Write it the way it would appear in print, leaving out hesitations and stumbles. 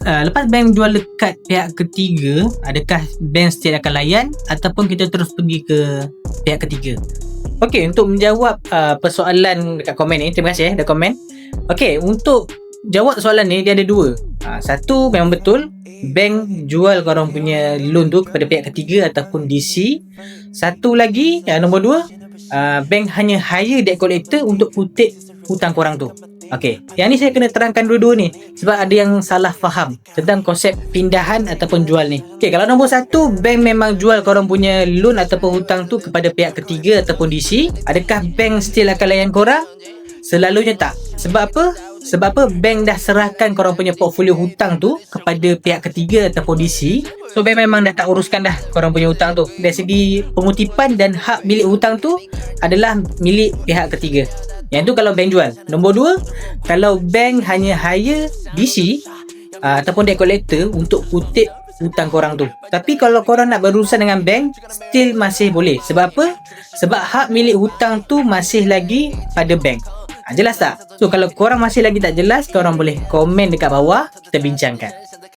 lepas bank jual dekat pihak ketiga, adakah bank still akan layan ataupun kita terus pergi ke pihak ketiga? Okey, untuk menjawab persoalan dekat komen ni, terima kasih dah komen. Okey, untuk jawab soalan ni dia ada dua. Satu, memang betul bank jual korang punya loan tu kepada pihak ketiga ataupun DC. Satu lagi, nombor dua, bank hanya hire debt collector untuk kutip hutang korang tu. Okey, yang ni saya kena terangkan dua-dua ni sebab ada yang salah faham tentang konsep pindahan ataupun jual ni. Okey, kalau nombor satu, bank memang jual korang punya loan ataupun hutang tu kepada pihak ketiga ataupun DC. Adakah bank still akan layan korang? Selalunya tak. Sebab apa? Sebab apa? Bank dah serahkan korang punya portfolio hutang tu kepada pihak ketiga ataupun DC. So bank memang dah tak uruskan dah korang punya hutang tu. Dari segi pengutipan dan hak milik hutang tu adalah milik pihak ketiga. Yang tu kalau bank jual. Nombor dua, kalau bank hanya hire DC ataupun debt collector untuk kutip hutang korang tu. Tapi kalau korang nak berurusan dengan bank, still masih boleh. Sebab apa? Sebab hak milik hutang tu masih lagi pada bank. Jelas tak? So kalau korang masih lagi tak jelas, korang boleh komen dekat bawah, kita bincangkan.